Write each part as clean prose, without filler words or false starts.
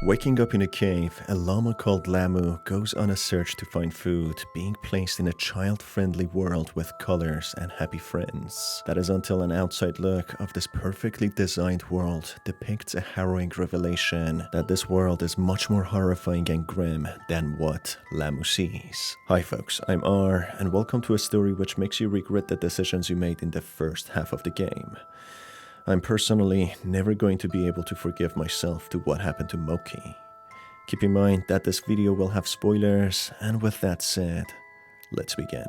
Waking up in a cave, a llama called Lamu goes on a search to find food, being placed in a child-friendly world with colors and happy friends. That is until an outside look of this perfectly designed world depicts a harrowing revelation that this world is much more horrifying and grim than what Lamu sees. Hi folks, I'm R, and welcome to a story which makes you regret the decisions you made in the first half of the game. I'm personally never going to be able to forgive myself to what happened to Mochi. Keep in mind that this video will have spoilers, and with that said, let's begin.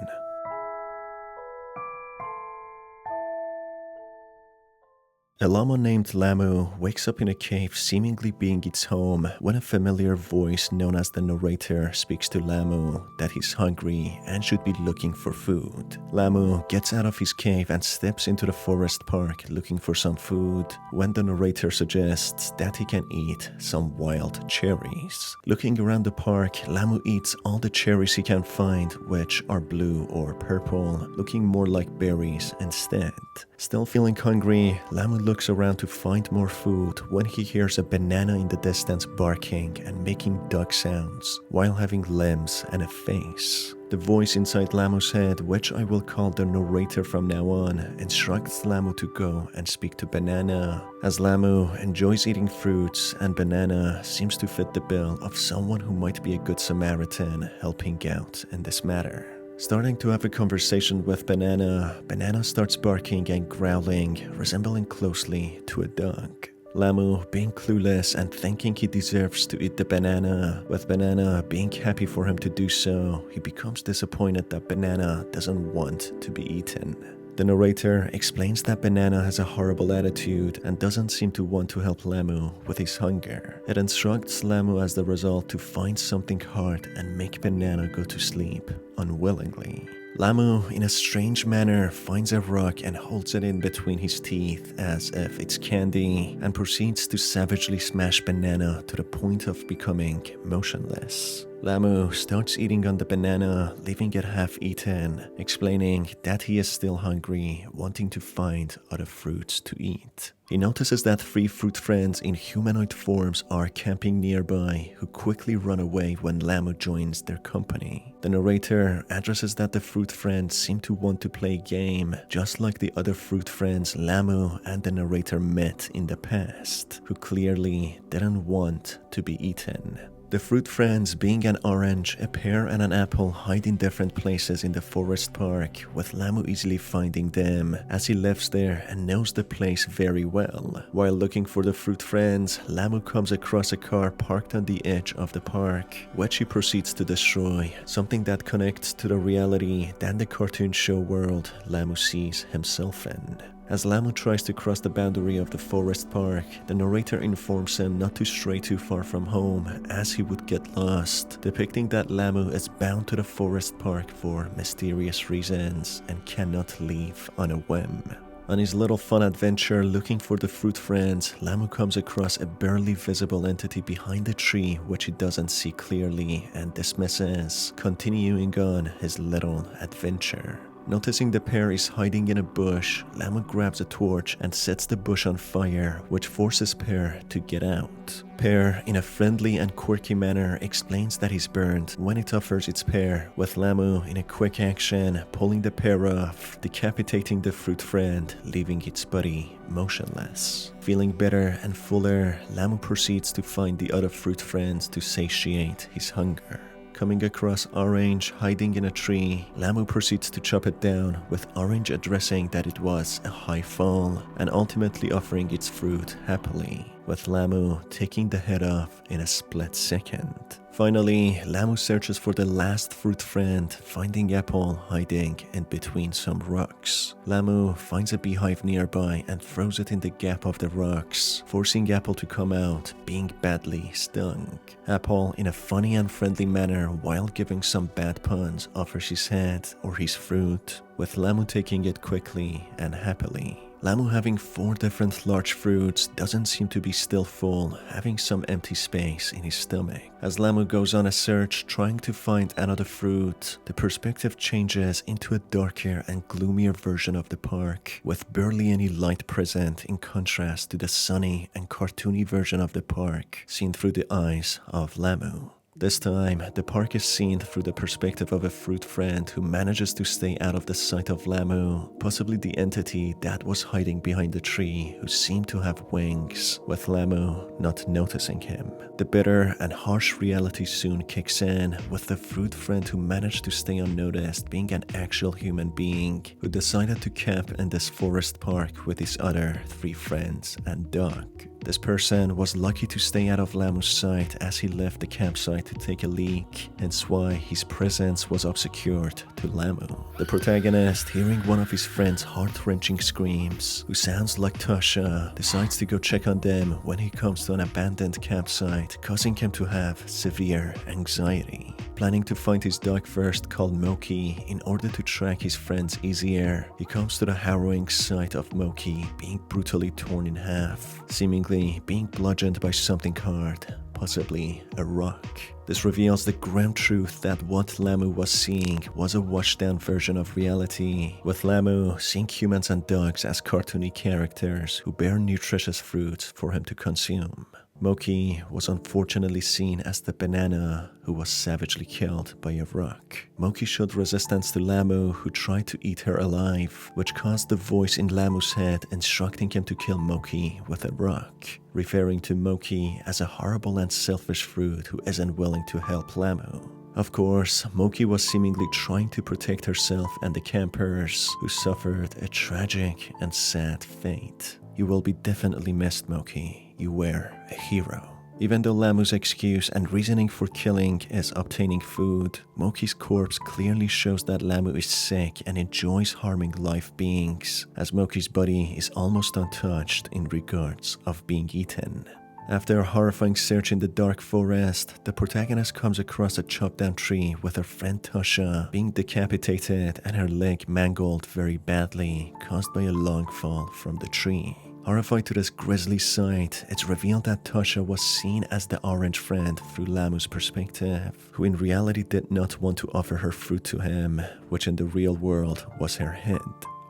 A llama named Lamu wakes up in a cave seemingly being its home when a familiar voice known as the narrator speaks to Lamu that he's hungry and should be looking for food. Lamu gets out of his cave and steps into the forest park looking for some food when the narrator suggests that he can eat some wild cherries. Looking around the park, Lamu eats all the cherries he can find, which are blue or purple, looking more like berries instead. Still feeling hungry, Lamu looks around to find more food when he hears a banana in the distance barking and making dog sounds while having limbs and a face. The voice inside Lamu's head, which I will call the narrator from now on, instructs Lamu to go and speak to Banana. As Lamu enjoys eating fruits, and Banana seems to fit the bill of someone who might be a good Samaritan helping out in this matter. Starting to have a conversation with Banana, Banana starts barking and growling, resembling closely to a dog. Lamu being clueless and thinking he deserves to eat the banana, with Banana being happy for him to do so, he becomes disappointed that Banana doesn't want to be eaten. The narrator explains that Banana has a horrible attitude and doesn't seem to want to help Lamu with his hunger. It instructs Lamu as the result to find something hard and make Banana go to sleep unwillingly. Lamu, in a strange manner, finds a rock and holds it in between his teeth as if it's candy and proceeds to savagely smash Banana to the point of becoming motionless. Lamu starts eating on the banana, leaving it half-eaten, explaining that he is still hungry, wanting to find other fruits to eat. He notices that 3 fruit friends in humanoid forms are camping nearby, who quickly run away when Lamu joins their company. The narrator addresses that the fruit friends seem to want to play a game, just like the other fruit friends Lamu and the narrator met in the past, who clearly didn't want to be eaten. The fruit friends, being an orange, a pear and an apple, hide in different places in the forest park, with Lamu easily finding them as he lives there and knows the place very well. While looking for the fruit friends, Lamu comes across a car parked on the edge of the park, which he proceeds to destroy, something that connects to the reality than the cartoon show world Lamu sees himself in. As Lamu tries to cross the boundary of the forest park, the narrator informs him not to stray too far from home as he would get lost, depicting that Lamu is bound to the forest park for mysterious reasons and cannot leave on a whim. On his little fun adventure looking for the fruit friends, Lamu comes across a barely visible entity behind a tree which he doesn't see clearly and dismisses, continuing on his little adventure. Noticing the pair is hiding in a bush, Lamu grabs a torch and sets the bush on fire, which forces Pear to get out. Pear, in a friendly and quirky manner, explains that he's burned when it offers its pair, with Lamu, in a quick action, pulling the pair off, decapitating the fruit friend, leaving its body motionless. Feeling better and fuller, Lamu proceeds to find the other fruit friends to satiate his hunger. Coming across Orange hiding in a tree, Lamu proceeds to chop it down, with Orange addressing that it was a high fall and ultimately offering its fruit happily, with Lamu taking the head off in a split second. Finally, Lamu searches for the last fruit friend, finding Apple hiding in between some rocks. Lamu finds a beehive nearby and throws it in the gap of the rocks, forcing Apple to come out, being badly stung. Apple, in a funny and friendly manner while giving some bad puns, offers his head or his fruit, with Lamu taking it quickly and happily. Lamu, having 4 different large fruits, doesn't seem to be still full, having some empty space in his stomach. As Lamu goes on a search trying to find another fruit, the perspective changes into a darker and gloomier version of the park, with barely any light present in contrast to the sunny and cartoony version of the park seen through the eyes of Lamu. This time, the park is seen through the perspective of a fruit friend who manages to stay out of the sight of Lamu, possibly the entity that was hiding behind the tree who seemed to have wings, with Lamu not noticing him. The bitter and harsh reality soon kicks in, with the fruit friend who managed to stay unnoticed being an actual human being who decided to camp in this forest park with his other 3 friends and dog. This person was lucky to stay out of Lamu's sight as he left the campsite to take a leak, hence why his presence was obscured to Lamu. The protagonist, hearing one of his friends' heart-wrenching screams, who sounds like Tasha, decides to go check on them when he comes to an abandoned campsite, causing him to have severe anxiety. Planning to find his dog first, called Mochi, in order to track his friends easier, he comes to the harrowing sight of Mochi being brutally torn in half, seemingly being bludgeoned by something hard, possibly a rock. This reveals the grim truth that what Lamu was seeing was a washed-down version of reality, with Lamu seeing humans and dogs as cartoony characters who bear nutritious fruits for him to consume. Mochi was unfortunately seen as the banana who was savagely killed by a rock. Mochi showed resistance to Lamu, who tried to eat her alive, which caused the voice in Lamu's head instructing him to kill Mochi with a rock, referring to Mochi as a horrible and selfish fruit who isn't willing to help Lamu. Of course, Mochi was seemingly trying to protect herself and the campers, who suffered a tragic and sad fate. You will be definitely missed, Mochi. You were a hero. Even though Lamu's excuse and reasoning for killing is obtaining food, Mochi's corpse clearly shows that Lamu is sick and enjoys harming live beings, as Mochi's body is almost untouched in regards of being eaten. After a horrifying search in the dark forest, the protagonist comes across a chopped down tree with her friend Tasha being decapitated and her leg mangled very badly, caused by a long fall from the tree. Horrified to this grisly sight, it's revealed that Tasha was seen as the orange friend through Lamu's perspective, who in reality did not want to offer her fruit to him, which in the real world was her head.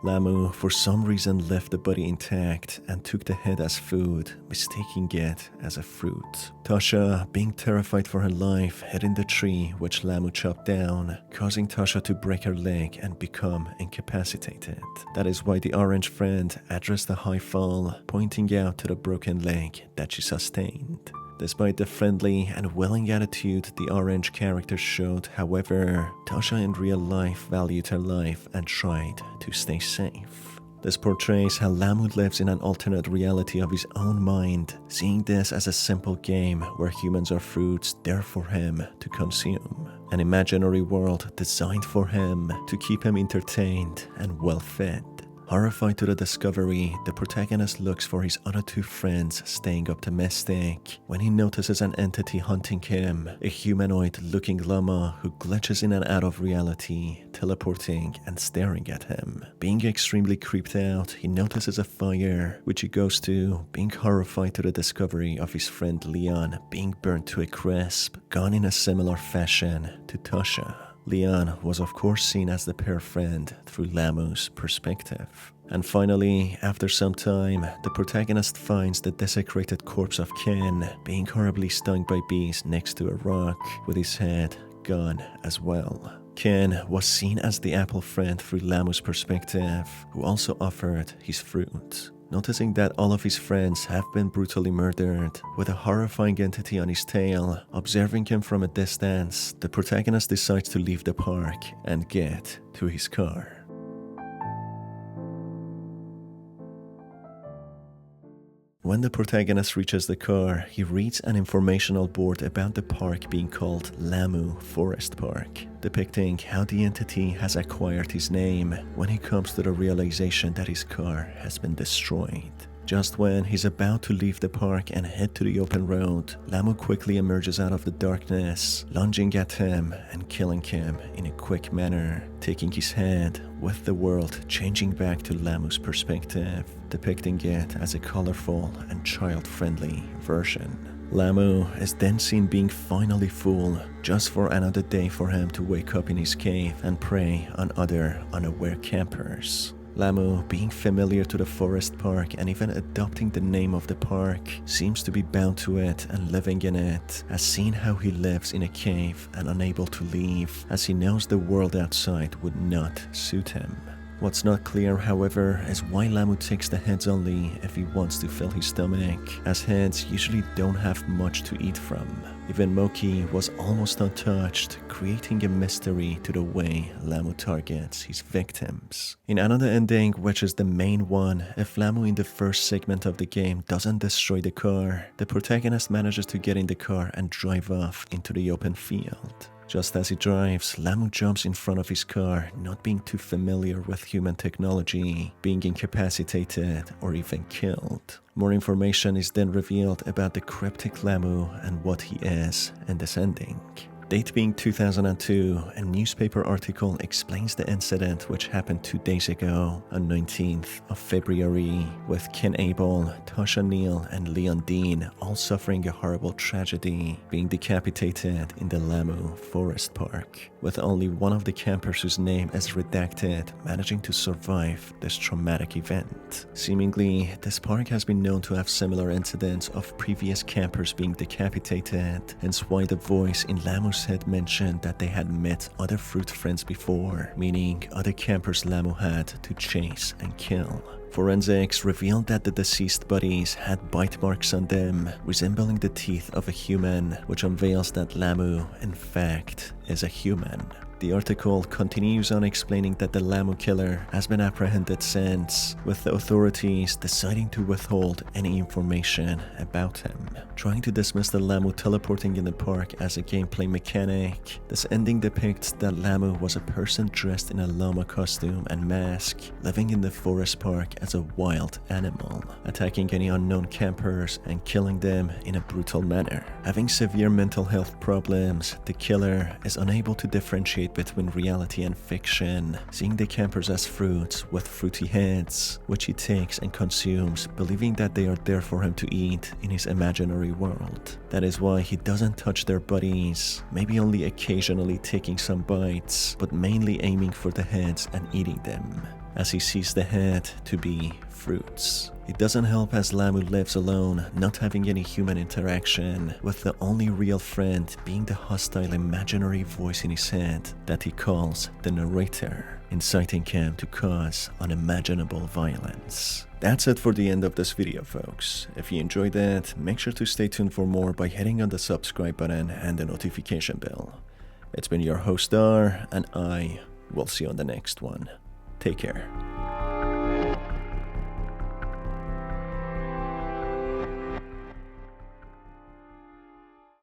Lamu, for some reason, left the body intact and took the head as food, mistaking it as a fruit. Tasha, being terrified for her life, hid in the tree which Lamu chopped down, causing Tasha to break her leg and become incapacitated. That is why the orange friend addressed the high fall, pointing out to the broken leg that she sustained. Despite the friendly and willing attitude the orange character showed, however, Tasha in real life valued her life and tried to stay safe. This portrays how Lamu lives in an alternate reality of his own mind, seeing this as a simple game where humans are fruits there for him to consume. An imaginary world designed for him to keep him entertained and well fed. Horrified to the discovery, the protagonist looks for his other 2 friends staying optimistic when he notices an entity hunting him, a humanoid-looking llama who glitches in and out of reality, teleporting and staring at him. Being extremely creeped out, he notices a fire, which he goes to, being horrified to the discovery of his friend Leon being burnt to a crisp, gone in a similar fashion to Tasha. Leon was of course seen as the pair friend through Lamu's perspective. And finally, after some time, the protagonist finds the desecrated corpse of Ken being horribly stung by bees next to a rock, with his head gone as well. Ken was seen as the apple friend through Lamu's perspective, who also offered his fruit. Noticing that all of his friends have been brutally murdered, with a horrifying entity on his tail, observing him from a distance, the protagonist decides to leave the park and get to his car. When the protagonist reaches the car, he reads an informational board about the park being called Lamu Forest Park, depicting how the entity has acquired his name when he comes to the realization that his car has been destroyed. Just when he's about to leave the park and head to the open road, Lamu quickly emerges out of the darkness, lunging at him and killing him in a quick manner, taking his head, with the world changing back to Lamu's perspective, depicting it as a colorful and child-friendly version. Lamu is then seen being finally full, just for another day for him to wake up in his cave and prey on other unaware campers. Lamu, being familiar to the forest park and even adopting the name of the park, seems to be bound to it and living in it, as seen how he lives in a cave and unable to leave, as he knows the world outside would not suit him. What's not clear, however, is why Lamu takes the heads only if he wants to fill his stomach, as heads usually don't have much to eat from. Even Mochi was almost untouched, creating a mystery to the way Lamu targets his victims. In another ending, which is the main one, if Lamu in the first segment of the game doesn't destroy the car, the protagonist manages to get in the car and drive off into the open field. Just as he drives, Lamu jumps in front of his car, not being too familiar with human technology, being incapacitated or even killed. More information is then revealed about the cryptic Lamu and what he is in this ending. Date being 2002, a newspaper article explains the incident which happened 2 days ago on 19th of February, with Ken Abel, Tasha Neal, and Leon Dean all suffering a horrible tragedy, being decapitated in the Lamu Forest Park, with only one of the campers whose name is redacted managing to survive this traumatic event. Seemingly, this park has been known to have similar incidents of previous campers being decapitated, hence why the voice in Lamu's head mentioned that they had met other fruit friends before, meaning other campers Lamu had to chase and kill. Forensics revealed that the deceased bodies had bite marks on them, resembling the teeth of a human, which unveils that Lamu, in fact, is a human. The article continues on explaining that the Lamu killer has been apprehended since, with the authorities deciding to withhold any information about him. Trying to dismiss the Lamu teleporting in the park as a gameplay mechanic, this ending depicts that Lamu was a person dressed in a llama costume and mask, living in the forest park as a wild animal, attacking any unknown campers and killing them in a brutal manner. Having severe mental health problems, the killer is unable to differentiate between reality and fiction, seeing the campers as fruits with fruity heads, which he takes and consumes, believing that they are there for him to eat in his imaginary world. That is why he doesn't touch their bodies, maybe only occasionally taking some bites, but mainly aiming for the heads and eating them, as he sees the head to be fruits. It doesn't help as Lamu lives alone, not having any human interaction, with the only real friend being the hostile imaginary voice in his head that he calls the narrator, inciting him to cause unimaginable violence. That's it for the end of this video, folks. If you enjoyed it, make sure to stay tuned for more by hitting on the subscribe button and the notification bell. It's been your host R, and I will see you on the next one. Take care.